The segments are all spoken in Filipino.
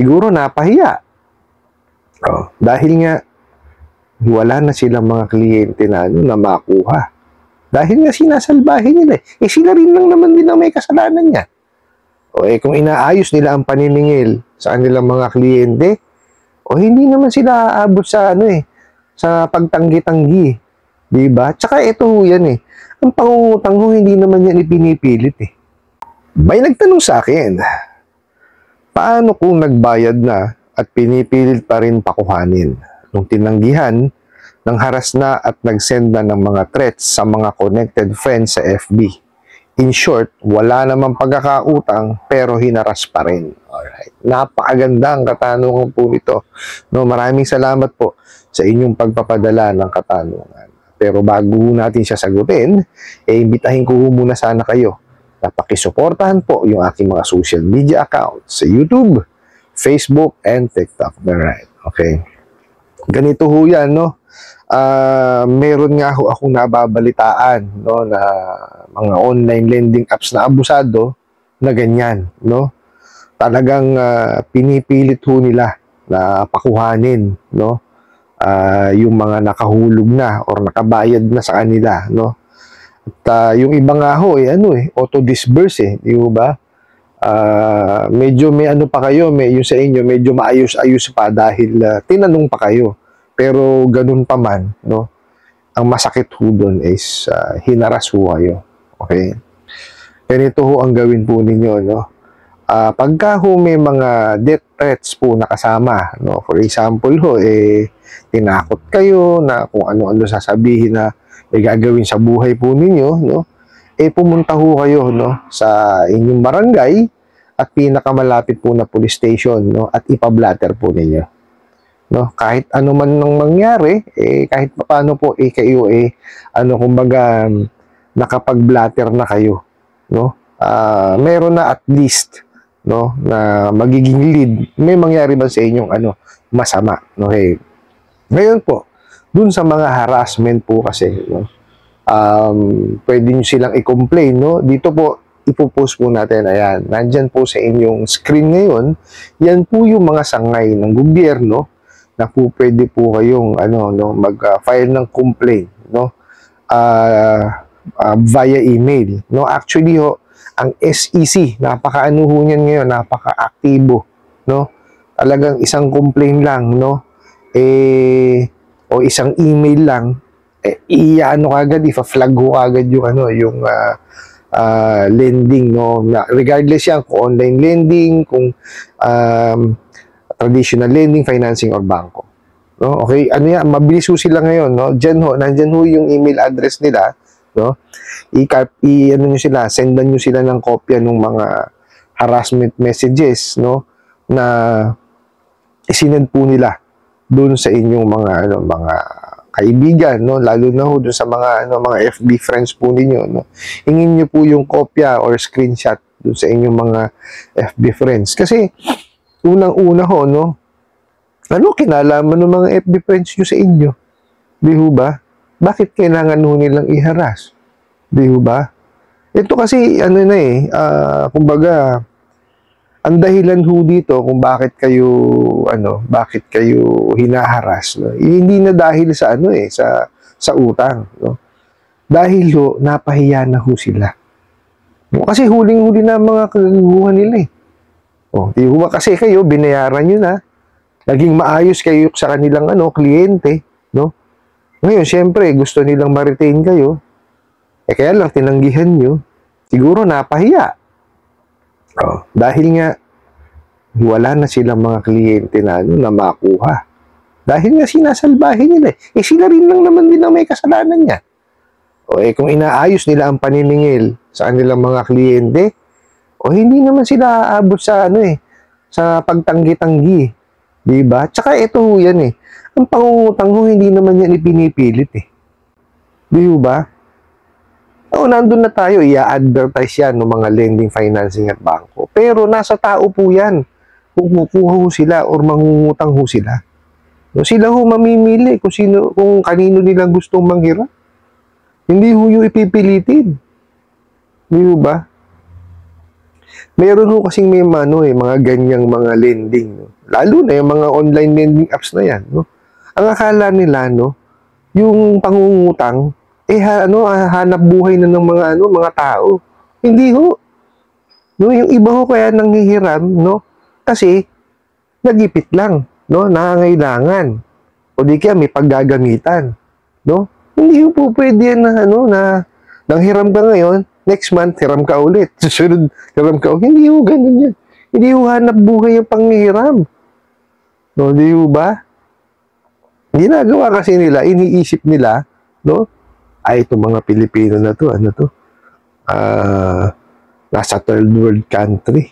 Siguro napahiya. Dahil nga, wala na silang mga kliyente na, na makuha. Dahil nga sinasalbahin nila. Sila rin lang naman din ang may kasalanan niya. Kung inaayos nila ang paniningil sa kanilang mga kliyente, hindi naman sila aabot sa sa pagtanggi-tanggi. Diba? Tsaka ito yan Ang pangungutang hindi naman yan ipinipilit May nagtanong sa akin, paano kung nagbayad na at pinipilit pa rin pakuhanin? Nung tinanggihan, nang haras na at nag-send na ng mga threats sa mga connected friends sa FB. In short, wala namang pagkakautang pero hinaras pa rin. Alright. Napakaganda ang katanungan po nito. Maraming salamat po sa inyong pagpapadala ng katanungan. Pero bago natin siya sagutin, imbitahin ko muna sana kayo na pakisuportahan po yung aking mga social media accounts sa YouTube, Facebook, and TikTok. Alright. Okay. Ganito ho yan, meron nga ho akong nababalitaan, na mga online lending apps na abusado na ganyan, Talagang pinipilit ho nila na pakuhanin, yung mga nakahulog na or nakabayad na sa kanila, At yung iba nga ho, auto-disburse, di ba? Medyo may pa kayo, yung sa inyo, medyo maayos-ayos pa dahil tinanong pa kayo. Pero ganun pa man, ang masakit ho doon is hinaras ho kayo. Okay? Ganito ho ang gawin po ninyo, pagka ho may mga death threats po nakasama, for example ho, tinakot kayo na kung ano-ano sasabihin na gagawin sa buhay po ninyo, pumunta ho kayo, sa inyong barangay at pinakamalapit po na police station, at ipablatter po ninyo. Kahit ano man nang mangyari, kahit paano po, kayo, kumbaga, nakapag-blatter na kayo, meron na at least, na magiging lead, may mangyari ba sa inyong, masama, okay? Ngayon po, dun sa mga harassment po kasi, pwede nyo silang i-complain, Dito po, ipopost po natin, ayan, nandyan po sa inyong screen ngayon, yan po yung mga sangay ng gobyerno, na po pwede po kayong mag-file ng complaint via email. Actually ang SEC, napaka-ano ho niyan ngayon, napaka-aktibo. Talagang isang complaint lang, o isang email lang, kagad, ifa-flag ho agad yung yung lending, regardless yan kung online lending, kung traditional lending, financing, or bangko. Okay, mabilis ho sila ngayon, nandyan ho yung email address nila, sendan nyo sila ng kopya ng mga harassment messages, na isinend po nila doon sa inyong mga mga kaibigan, lalo na ho doon sa mga mga FB friends po ninyo, hingin niyo po yung kopya or screenshot doon sa inyong mga FB friends. Kasi unang-una ho, kinalaman ng mga FB friends nyo sa inyo? Di ho ba? Bakit kailangan ho nilang iharas? Di ho ba? Ito kasi, kumbaga, ang dahilan ho dito kung bakit kayo, hinaharas, hindi na dahil sa, sa utang, Dahil ho, napahiya na ho sila. Kasi huling-huli na mga kagaguhan nila, di ba kasi kayo, binayaran nyo na, naging maayos kayo sa kanilang kliyente, Ngayon, syempre, gusto nilang ma-retain kayo, kaya lang tinanggihan nyo, siguro napahiya. Dahil nga, wala na silang mga kliyente na, na makuha. Dahil nga sinasalbahin nila, sila rin lang naman din ang may kasalanan niya. Kung inaayos nila ang paniningil sa kanilang mga kliyente, hindi naman sila aabot sa sa pagtanggi-tanggi, 'di ba? Tsaka ito yan Ang pangungutang hindi naman yan ipinipilit 'Di ba? Nandun na tayo, i-advertise yan ng mga lending, financing at bangko. Pero nasa tao po yan. Kung kukuha ho sila or mangungutang ho sila. Sila ho mamimili kung kanino nilang gustong manghirap. Hindi ho yung ipipilitin. 'Di ba? Meron ho kasing may mga ganyang mga lending, no? Lalo na yung mga online lending apps na yan, no? Ang akala nila, no, yung pangungutang, hanap buhay na ng mga tao. Hindi ho. No, yung iba ho kaya nanghihiram, no? Kasi nagipit lang, no? Nangangailangan. O di kaya may paggagamitan, no? Hindi ho po pwede yan na nanghiram ka ngayon, next month hiram ka ulit. Susunod hiram ka ulit. Hindi ho ganun yan. Hindi ho hanap buhay yung panghihiram. No, di ho ba? Ginagawa kasi nila, iniisip nila, no? Ay, itong mga Pilipino na to, nasa third world country.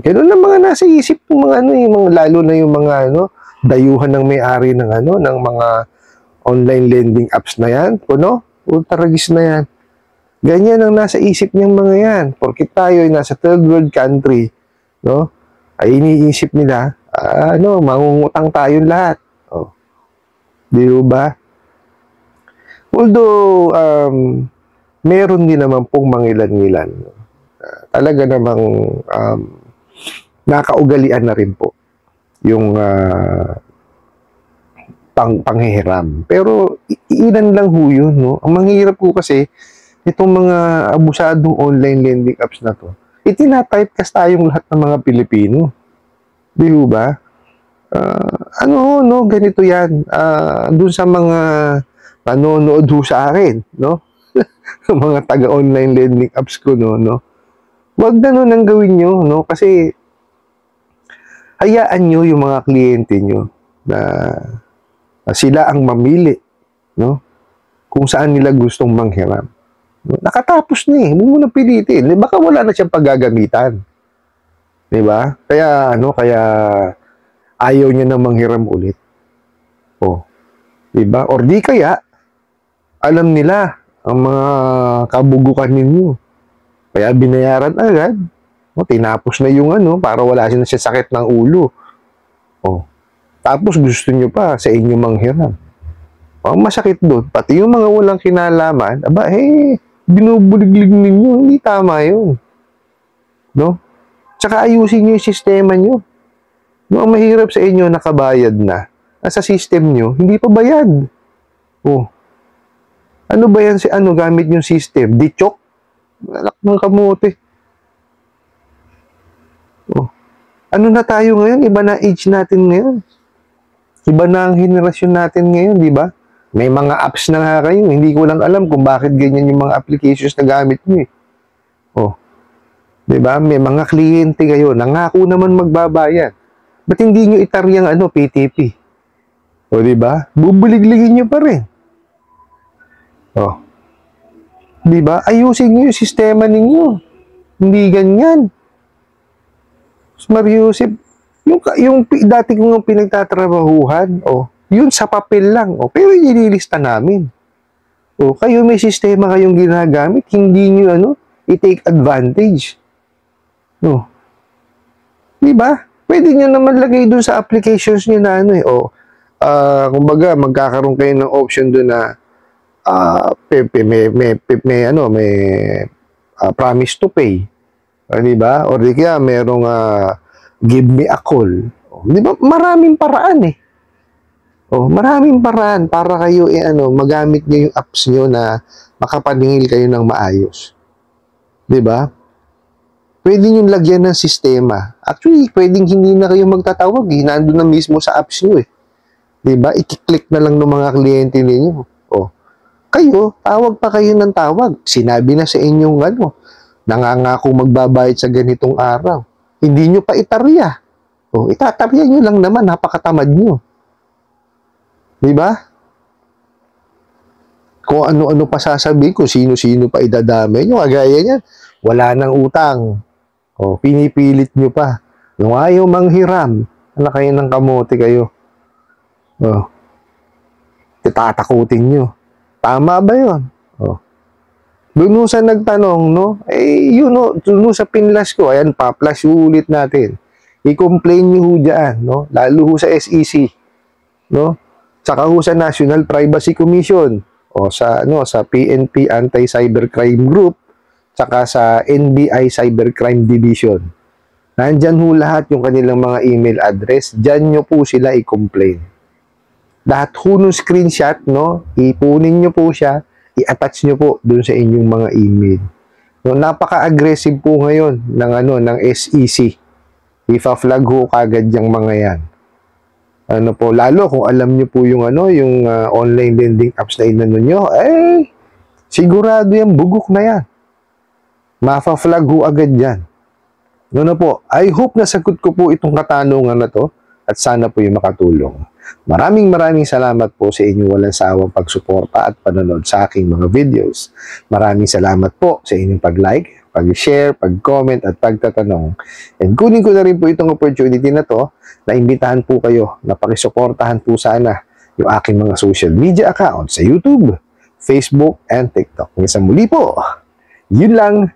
Ganun ang mga nasa isip ng mga lalo na yung mga dayuhan ng may-ari ng ng mga online lending apps na yan, ultra-ragis na yan. Ganyan ang nasa isip niyang mga yan. Porkit tayo ay nasa third world country, no? Ay iniisip nila, mangungutang tayong lahat. Di ba? Although, meron din naman pong mangilan-ngilan. Talaga namang nakaugalian na rin po yung panghihiram. Pero ilan lang ho yun, no? Ang manghihirap po kasi itong mga abusadong online lending apps na to, itina-typecast tayong lahat ng mga Pilipino. Di ba? Ganito yan. Doon sa mga nanonood ho sa akin, no? Mga taga-online lending apps ko, no? Huwag na ang gawin nyo, no? Kasi hayaan nyo yung mga kliyente nyo na sila ang mamili, no? Kung saan nila gustong manghiram. No? Nakatapos na eh. Huwag mo na pilitin. Baka wala na siyang paggagamitan. Diba? Kaya ayaw niya na manghiram ulit. Diba? Or di kaya, alam nila ang mga kabugukan ninyo. Kaya binayaran agad. Tinapos na yung para wala siya sakit ng ulo. Tapos gusto nyo pa sa inyo manghiram. Ang masakit doon, pati yung mga walang kinalaman, binubuliglig ninyo. Hindi tama yun. No? Tsaka ayusin nyo yung sistema nyo. No, ang mahirap sa inyo, nakabayad na. Sa system nyo, hindi pa bayad. Ano ba yan gamit yung system? Dichok? Anak ng kamote. Ano na tayo ngayon? Iba na age natin ngayon. Iba na ang henerasyon natin ngayon, di ba? May mga apps na nga kayo. Hindi ko lang alam kung bakit ganyan yung mga applications na gamit nyo eh. Di ba? May mga kliyente kayo. Nangako naman magbabayad. Ba't hindi nyo itaryang PTP? Di ba? Bubuligligin nyo pa rin. Di ba? Ayusin nyo yung sistema ninyo. Hindi ganyan. Mariusip, yung dati kong pinagtatrabahuhan, yun sa papel lang. Pero inilista namin. Kayo may sistema kayong ginagamit, hindi nyo i-take advantage. Di ba? Pwede nyo naman lagay dun sa applications nyo na kumbaga, magkakaroon kayo ng option dun na may promise to pay. Di ba? O di kaya merong give me a call. Di ba? Maraming paraan eh. Maraming paraan para kayo magamit nyo yung apps nyo na makapaningil kayo ng maayos. Di ba? Pwede nyo lagyan ng sistema. Actually, pwedeng hindi na kayo magtatawag eh. Nandun na mismo sa apps nyo eh. Di ba? I-click na lang ng mga kliyente ninyo. Kayo, tawag pa kayo ng tawag. Sinabi na sa inyong nangangako magbabayad sa ganitong araw. Hindi nyo pa itarya. Itatarya nyo lang naman. Napakatamad nyo. Di ba? Kung ano-ano pa sasabihin, kung sino-sino pa idadamay nyo, kagaya niyan, wala nang utang. Pinipilit nyo pa. Nung ayaw manghiram, kayo ng kamote kayo. Tatakutin nyo. Tama ba yun? Doon sa nagtanong, doon sa pinlas ko, ayan, pa-flash ulit natin. I-complain nyo ho dyan, lalo ho sa SEC, Tsaka ho sa National Privacy Commission, sa PNP Anti-Cybercrime Group, tsaka sa NBI Cybercrime Division. Nandyan ho lahat yung kanilang mga email address. Diyan nyo po sila i-complain. Lahat ho ng screenshot, no? Ipunin nyo po siya, i-attach nyo po dun sa inyong mga email. No, napaka-aggressive po ngayon ng SEC. Ipa-flag ho kagad yung mga yan. Ano po, lalo kung alam nyo po yung online lending apps na inano nyo, sigurado yan, bugok na yan. Mafa-flag ho agad yan. No po, I hope nasagot ko po itong katanungan na to at sana po yung makatulong. Maraming salamat po sa inyong walang sawang pagsuporta at panonood sa aking mga videos. Maraming salamat po sa inyong pag-like, pag-share, pag-comment at pagtatanong. And kunin ko na rin po itong opportunity na to na imbitahan po kayo na pakisuportahan po sana yung aking mga social media account sa YouTube, Facebook, and TikTok. Hanggang sa muli po, yun lang.